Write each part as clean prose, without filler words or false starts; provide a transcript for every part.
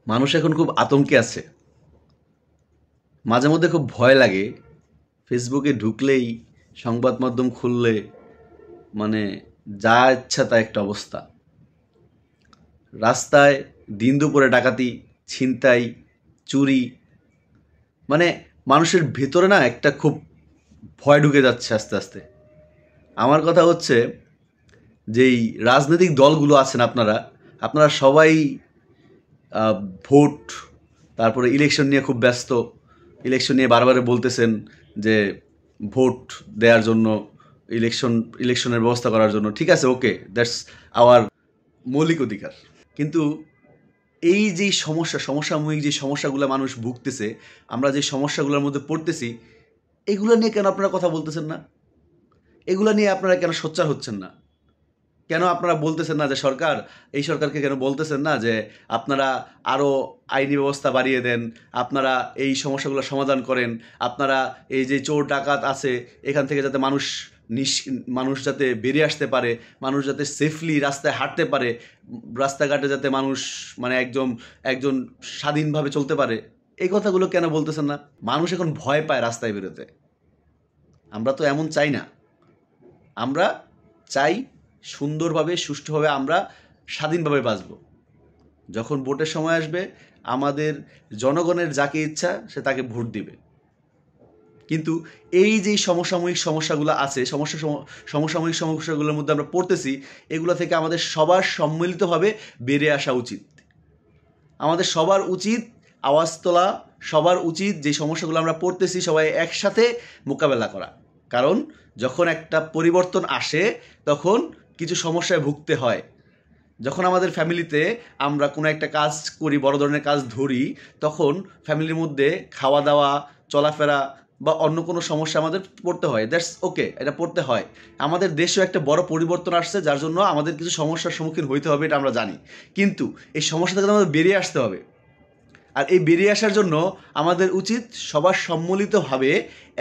মানুষ এখন খুব আতঙ্কে আছে। মাঝে মধ্যে খুব ভয় লাগে। ফেসবুকে ঢুকলেই, সংবাদ মাধ্যম খুললে মানে যা ইচ্ছা তা একটা অবস্থা। রাস্তায় দিন দুপুরে ডাকাতি, ছিনতাই, চুরি, মানে মানুষের ভেতরে না একটা খুব ভয় ঢুকে যাচ্ছে আস্তে আস্তে। আমার কথা হচ্ছে, যেই রাজনৈতিক দলগুলো আছেন আপনারা, আপনারা সবাই আহ, ভোট, তারপরে ইলেকশন নিয়ে খুব ব্যস্ত। ইলেকশন নিয়ে বারবার বলতেছেন যে ভোট দেওয়ার জন্য, ইলেকশনের ব্যবস্থা করার জন্য। ঠিক আছে, ওকে, দ্যাটস আওয়ার মৌলিক অধিকার। কিন্তু এই যে সমসাময়িক যে সমস্যাগুলো মানুষ ভুগতেছে, আমরা যে সমস্যাগুলোর মধ্যে পড়তেছি, এগুলো নিয়ে কেন আপনারা কথা বলতেছেন না? এগুলো নিয়ে আপনারা কেন সোচ্চার হচ্ছেন না? কেন আপনারা বলতেছেন না যে এই সরকারকে কেন বলতেছেন না যে আপনারা আরও আইনি ব্যবস্থা বাড়িয়ে দেন, আপনারা এই সমস্যাগুলো সমাধান করেন, আপনারা এই যে চোর ডাকাত আছে এখান থেকে যাতে মানুষ যাতে বেরিয়ে আসতে পারে, মানুষ যাতে সেফলি রাস্তায় হাঁটতে পারে, রাস্তাঘাটে যাতে মানুষ মানে একজন একজন স্বাধীনভাবে চলতে পারে, এই কথাগুলো কেন বলতেছেন না? মানুষ এখন ভয় পায় রাস্তায় বেরোতে। আমরা তো এমন চাই না। আমরা চাই সুন্দরভাবে, সুষ্ঠুভাবে আমরা স্বাধীনভাবে বাঁচব। যখন ভোটের সময় আসবে, আমাদের জনগণের যাকে ইচ্ছা সে তাকে ভোট দিবে। কিন্তু এই যে সমসাময়িক সমস্যাগুলো আছে, সমসাময়িক সমস্যাগুলোর মধ্যে আমরা পড়তেছি, এগুলো থেকে আমাদের সবার সম্মিলিতভাবে বেরিয়ে আসা উচিত। আমাদের সবার উচিত আওয়াজ তোলা, সবার উচিত যে সমস্যাগুলো আমরা পড়তেছি সবাই একসাথে মোকাবেলা করা। কারণ যখন একটা পরিবর্তন আসে তখন কিছু সমস্যায় ভুগতে হয়। যখন আমাদের ফ্যামিলিতে আমরা কোনো একটা কাজ করি, বড় ধরনের কাজ ধরি, তখন ফ্যামিলির মধ্যে খাওয়া দাওয়া, চলাফেরা বা অন্য কোনো সমস্যা আমাদের পড়তে হয়। দ্যাটস ওকে, এটা পড়তে হয়। আমাদের দেশেও একটা বড় পরিবর্তন আসছে, যার জন্য আমাদের কিছু সমস্যার সম্মুখীন হইতে হবে, এটা আমরা জানি। কিন্তু এই সমস্যা থেকে আমাদের বেরিয়ে আসতে হবে। আর এই বেরিয়ে আসার জন্য আমাদের উচিত সবার সম্মিলিতভাবে,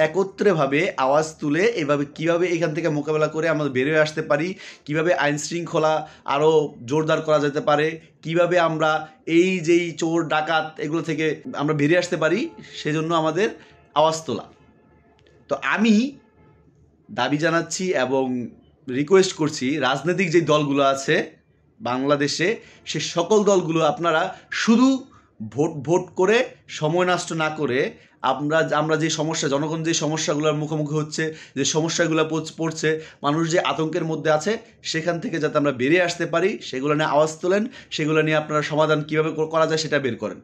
একত্রেভাবে আওয়াজ তুলে এভাবে কীভাবে এখান থেকে মোকাবেলা করে আমরা বেরিয়ে আসতে পারি, কিভাবে আইন শৃঙ্খলা আরও জোরদার করা যেতে পারে, কিভাবে আমরা এই যেই চোর ডাকাত এগুলো থেকে আমরা বেরিয়ে আসতে পারি, সেজন্য আমাদের আওয়াজ তোলা। তো আমি দাবি জানাচ্ছি এবং রিকোয়েস্ট করছি, রাজনৈতিক যে দলগুলো আছে বাংলাদেশে, সে সকল দলগুলো আপনারা শুধু ভোট ভোট করে সময় নষ্ট না করে, আমরা যে সমস্যা, জনগণ যে সমস্যাগুলোর মুখোমুখি হচ্ছে, যে সমস্যাগুলো পড়ছে, মানুষ যে আতঙ্কের মধ্যে আছে, সেখান থেকে যাতে আমরা বেরিয়ে আসতে পারি, সেগুলো নিয়ে আওয়াজ তোলেন, সেগুলো নিয়ে আপনারা সমাধান কীভাবে করা যায় সেটা বের করেন।